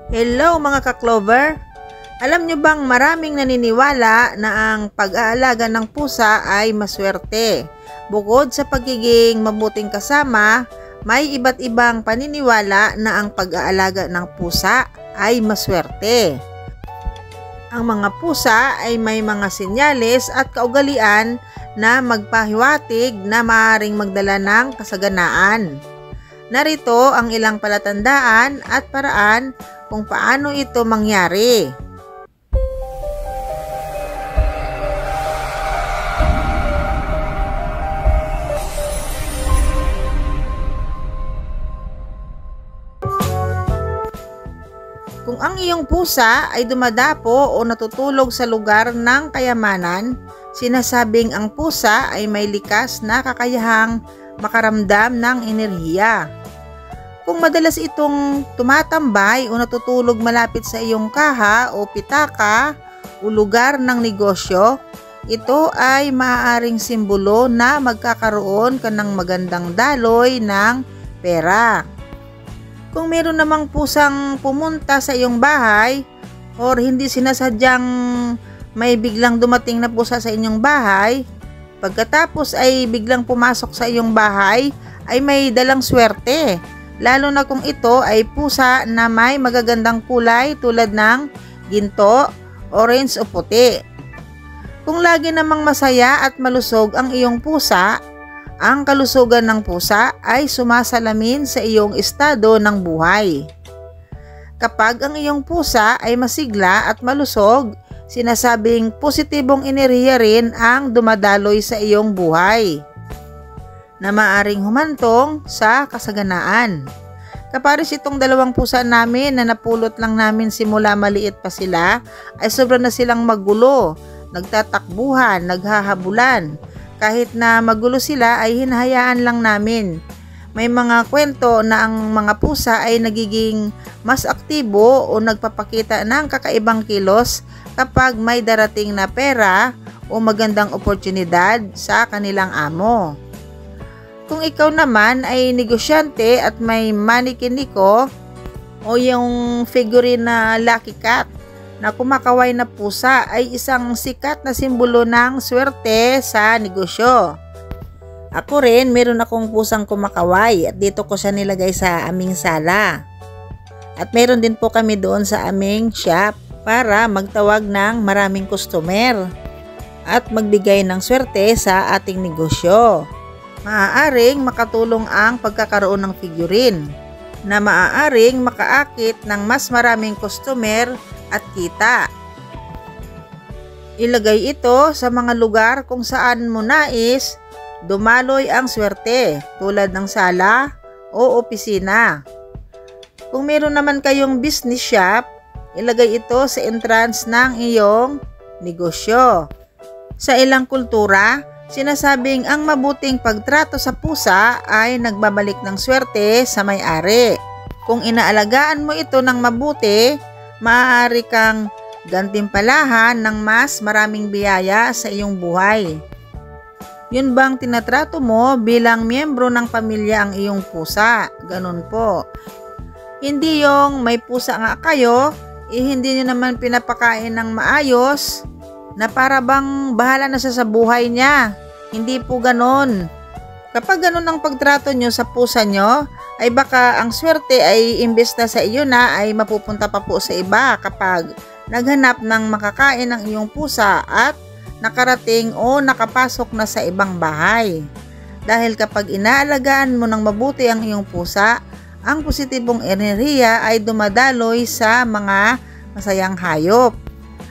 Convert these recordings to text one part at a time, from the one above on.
Hello mga ka-Clover! Alam nyo bang maraming naniniwala na ang pag-aalaga ng pusa ay maswerte? Bukod sa pagiging mabuting kasama, may iba't ibang paniniwala na ang pag-aalaga ng pusa ay maswerte. Ang mga pusa ay may mga senyales at kaugalian na magpahiwatig na maaaring magdala ng kasaganaan. Narito ang ilang palatandaan at paraan kung paano ito mangyari. Kung ang iyong pusa ay dumadapo o natutulog sa lugar ng kayamanan, sinasabing ang pusa ay may likas na kakayahang makaramdam ng enerhiya. Kung madalas itong tumatambay o natutulog malapit sa iyong kaha o pitaka o lugar ng negosyo, ito ay maaaring simbolo na magkakaroon ka ng magandang daloy ng pera. Kung meron namang pusang pumunta sa iyong bahay or hindi sinasadyang may biglang dumating na pusa sa inyong bahay, pagkatapos ay biglang pumasok sa iyong bahay ay may dalang swerte. Lalo na kung ito ay pusa na may magagandang kulay tulad ng ginto, orange o puti. Kung lagi namang masaya at malusog ang iyong pusa, ang kalusugan ng pusa ay sumasalamin sa iyong estado ng buhay. Kapag ang iyong pusa ay masigla at malusog, sinasabing positibong enerhiya rin ang dumadaloy sa iyong buhay na maaring humantong sa kasaganaan. Kapares itong dalawang pusa namin na napulot lang namin simula maliit pa sila, ay sobra na silang magulo, nagtatakbuhan, naghahabulan. Kahit na magulo sila ay hinahayaan lang namin. May mga kwento na ang mga pusa ay nagiging mas aktibo o nagpapakita ng kakaibang kilos kapag may darating na pera o magandang oportunidad sa kanilang amo. Kung ikaw naman ay negosyante at may manikiniko o yung figurine na Lucky Cat na kumakaway na pusa ay isang sikat na simbolo ng swerte sa negosyo. Ako rin, meron akong pusang kumakaway at dito ko siya nilagay sa aming sala. At meron din po kami doon sa aming shop para magtawag ng maraming customer at magbigay ng swerte sa ating negosyo. Maaaring makatulong ang pagkakaroon ng figurine na maaaring makaakit ng mas maraming customer at kita. Ilagay ito sa mga lugar kung saan mo nais dumaloy ang swerte tulad ng sala o opisina. Kung meron naman kayong business shop, ilagay ito sa entrance ng iyong negosyo. Sa ilang kultura, sinasabing ang mabuting pagtrato sa pusa ay nagbabalik ng swerte sa may-ari. Kung inaalagaan mo ito ng mabuti, maaari kang gantimpalahan ng mas maraming biyaya sa iyong buhay. Yun bang tinatrato mo bilang miyembro ng pamilya ang iyong pusa? Ganun po. Hindi yung may pusa nga kayo, hindi nyo naman pinapakain ng maayos, na para bang bahala na siya sa buhay niya. Hindi po ganon. Kapag ganon ang pagtrato nyo sa pusa nyo, ay baka ang swerte ay imbes na sa iyo na ay mapupunta pa po sa iba kapag naghanap ng makakain ng iyong pusa at nakarating o nakapasok na sa ibang bahay. Dahil kapag inaalagaan mo ng mabuti ang iyong pusa, ang positibong enerhiya ay dumadaloy sa mga masayang hayop.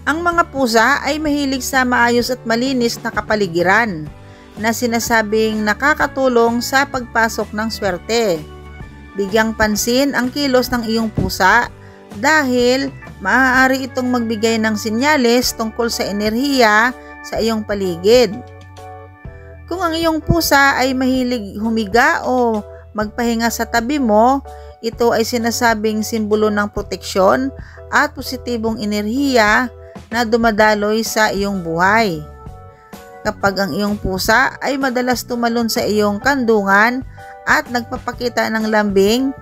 Ang mga pusa ay mahilig sa maayos at malinis na kapaligiran na sinasabing nakakatulong sa pagpasok ng swerte. Bigyang pansin ang kilos ng iyong pusa dahil maaari itong magbigay ng senyales tungkol sa enerhiya sa iyong paligid. Kung ang iyong pusa ay mahilig humiga o magpahinga sa tabi mo, ito ay sinasabing simbolo ng proteksyon at positibong enerhiya na dumadaloy sa iyong buhay. Kapag ang iyong pusa ay madalas tumalon sa iyong kandungan at nagpapakita ng lambing,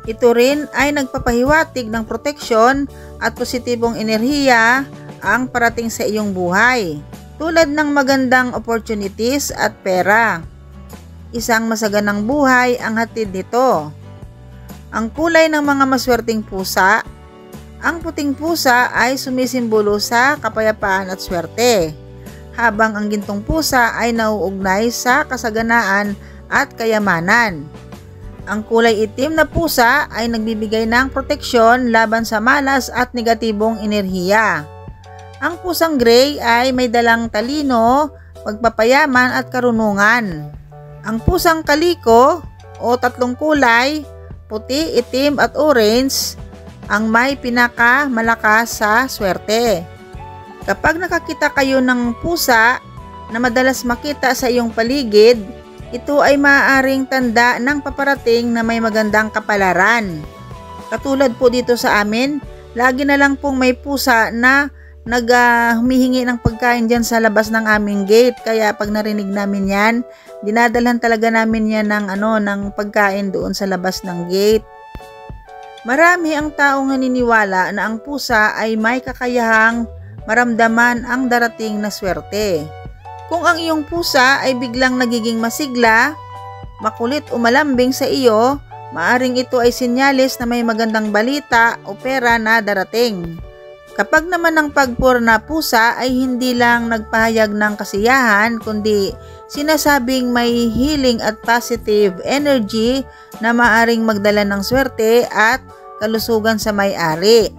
Ito rin ay nagpapahiwatig ng proteksyon at positibong enerhiya ang parating sa iyong buhay, tulad ng magandang opportunities at pera. Isang masaganang buhay ang hatid nito. Ang kulay ng mga maswerteng pusa. Ang puting pusa ay sumisimbolo sa kapayapaan at swerte, habang ang gintong pusa ay nauugnay sa kasaganaan at kayamanan. Ang kulay itim na pusa ay nagbibigay ng proteksyon laban sa malas at negatibong enerhiya. Ang pusang gray ay may dalang talino, pagpapayaman at karunungan. Ang pusang kaliko o tatlong kulay, puti, itim at orange, ang may pinakamalakas sa swerte. Kapag nakakita kayo ng pusa na madalas makita sa iyong paligid, ito ay maaaring tanda ng paparating na may magandang kapalaran. Katulad po dito sa amin, lagi na lang pong may pusa na humihingi ng pagkain dyan sa labas ng aming gate. Kaya pag narinig namin yan, dinadalhan talaga namin yan ng pagkain doon sa labas ng gate. Marami ang taong naniniwala na ang pusa ay may kakayahang maramdaman ang darating na swerte. Kung ang iyong pusa ay biglang nagiging masigla, makulit o malambing sa iyo, maaring ito ay senyales na may magandang balita o pera na darating. Kapag naman ang pagpor na pusa ay hindi lang nagpahayag ng kasiyahan, kundi sinasabing may healing at positive energy na maaring magdala ng swerte at kalusugan sa may-ari.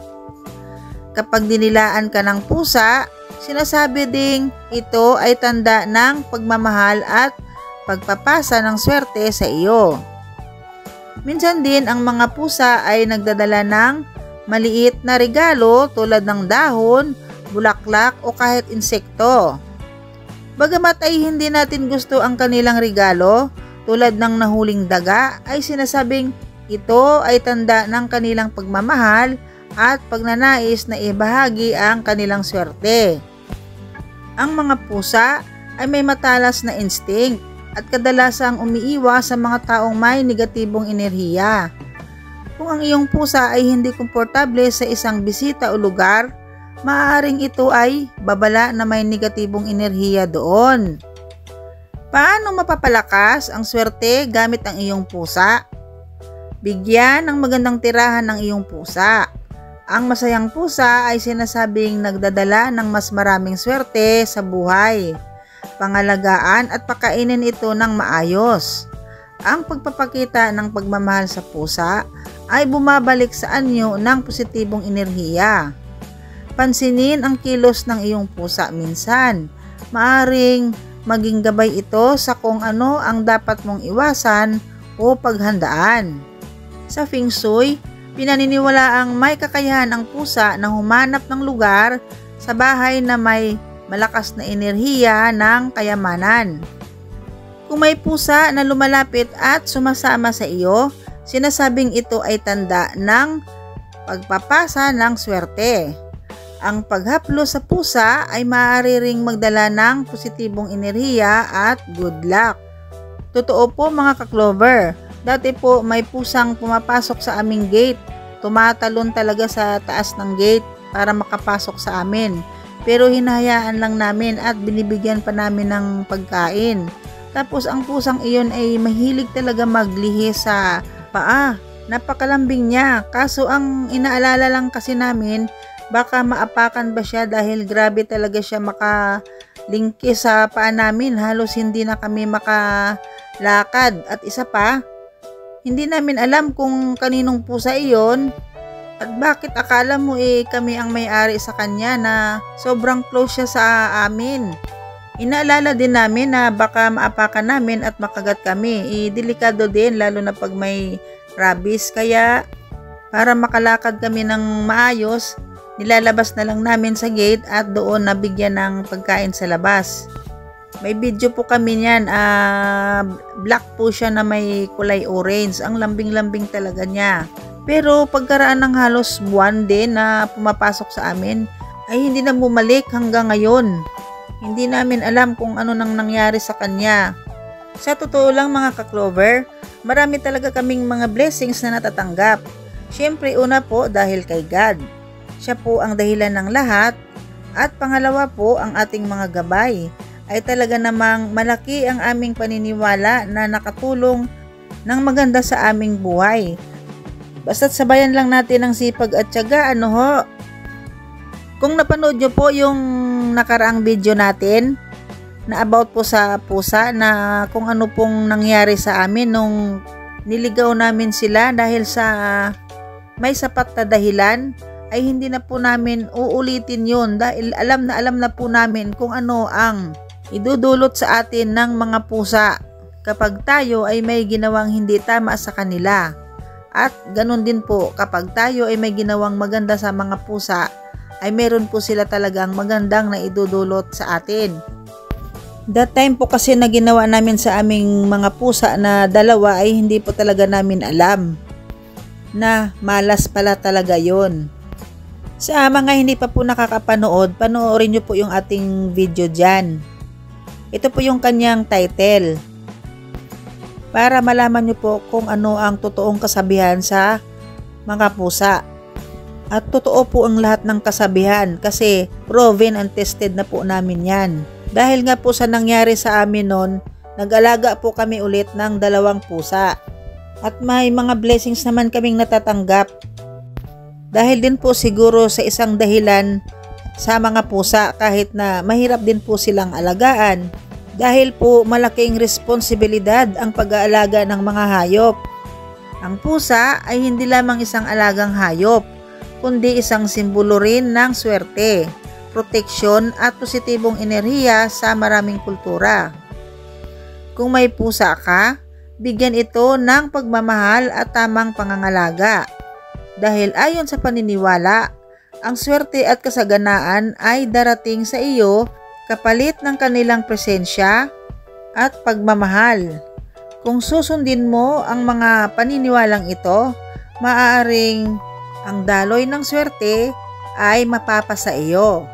Kapag dinilaan ka ng pusa, sinasabi ding ito ay tanda ng pagmamahal at pagpapasa ng swerte sa iyo. Minsan din ang mga pusa ay nagdadala ng maliit na regalo tulad ng dahon, bulaklak o kahit insekto. Bagamat ay hindi natin gusto ang kanilang regalo tulad ng nahuling daga, ay sinasabing ito ay tanda ng kanilang pagmamahal at pagnanais na ibahagi ang kanilang swerte. Ang mga pusa ay may matalas na instinct at kadalasang umiiwas sa mga taong may negatibong enerhiya. Kung ang iyong pusa ay hindi komportable sa isang bisita o lugar, maaaring ito ay babala na may negatibong enerhiya doon. Paano mapapalakas ang swerte gamit ang iyong pusa? Bigyan ng magandang tirahan ng iyong pusa. Ang masayang pusa ay sinasabing nagdadala ng mas maraming swerte sa buhay. Pangalagaan at pakainin ito ng maayos. Ang pagpapakita ng pagmamahal sa pusa ay bumabalik sa anyo ng positibong enerhiya. Pansinin ang kilos ng iyong pusa minsan. Maaring maging gabay ito sa kung ano ang dapat mong iwasan o paghandaan. Sa Feng Shui, pinaniniwalaang may kakayahan ang pusa na humanap ng lugar sa bahay na may malakas na enerhiya ng kayamanan. Kung may pusa na lumalapit at sumasama sa iyo, sinasabing ito ay tanda ng pagpapasa ng swerte. Ang paghaplo sa pusa ay maaari ring magdala ng positibong enerhiya at good luck. Totoo po mga ka-Clover, dati po may pusang pumapasok sa aming gate. Tumatalon talaga sa taas ng gate para makapasok sa amin. Pero hinahayaan lang namin at binibigyan pa namin ng pagkain. Tapos ang pusang iyon ay mahilig talaga maglihi sa paa. Napakalambing niya. Kaso ang inaalala lang kasi namin, baka maapakan ba siya dahil grabe talaga siya makalingki sa paa namin. Halos hindi na kami makalakad. At isa pa, hindi namin alam kung kaninong pusa iyon at bakit akala mo kami ang may-ari sa kanya na sobrang close siya sa amin. Inaalala din namin na baka maapakan namin at makagat kami. Delikado din lalo na pag may rabies. Kaya para makalakad kami ng maayos, nilalabas na lang namin sa gate at doon nabigyan ng pagkain sa labas. May video po kami niyan, black po siya na may kulay orange. Ang lambing-lambing talaga niya. Pero pagkaraan ng halos buwan din na pumapasok sa amin, ay hindi na bumalik hanggang ngayon. Hindi namin alam kung ano nang nangyari sa kanya. Sa totoo lang mga ka-Clover, marami talaga kaming mga blessings na natatanggap. Siyempre, una po dahil kay God. Siya po ang dahilan ng lahat. At pangalawa po, ang ating mga gabay ay talaga namang malaki ang aming paniniwala na nakatulong ng maganda sa aming buhay. Basta't sabayan lang natin ang sipag at tiyaga, ano ho? Kung napanood nyo po yung nakaraang video natin na about po sa pusa, na kung ano pong nangyari sa amin nung niligaw namin sila dahil sa may sapat na dahilan, ay hindi na po namin uulitin yun dahil alam na po namin kung ano ang idudulot sa atin ng mga pusa kapag tayo ay may ginawang hindi tama sa kanila. At ganun din po kapag tayo ay may ginawang maganda sa mga pusa, ay meron po sila talagang magandang na idudulot sa atin. That time po kasi na ginawa namin sa aming mga pusa na dalawa ay hindi po talaga namin alam na malas pala talaga yon. Sa mga hindi pa po nakakapanood, panoorin nyo po yung ating video dyan. Ito po yung kanyang title, para malaman nyo po kung ano ang totoong kasabihan sa mga pusa. At totoo po ang lahat ng kasabihan kasi proven and tested na po namin yan. Dahil nga po sa nangyari sa amin noon, nag-alaga po kami ulit ng 2 pusa. At may mga blessings naman kaming natatanggap. Dahil din po siguro sa isang dahilan sa mga pusa kahit na mahirap din po silang alagaan. Dahil po malaking responsibilidad ang pag-aalaga ng mga hayop. Ang pusa ay hindi lamang isang alagang hayop, kundi isang simbolo rin ng swerte, proteksyon at positibong enerhiya sa maraming kultura. Kung may pusa ka, bigyan ito ng pagmamahal at tamang pangangalaga. Dahil ayon sa paniniwala, ang swerte at kasaganaan ay darating sa iyo kapalit ng kanilang presensya at pagmamahal. Kung susundin mo ang mga paniniwalang ito, maaaring ang daloy ng swerte ay mapapasa iyo.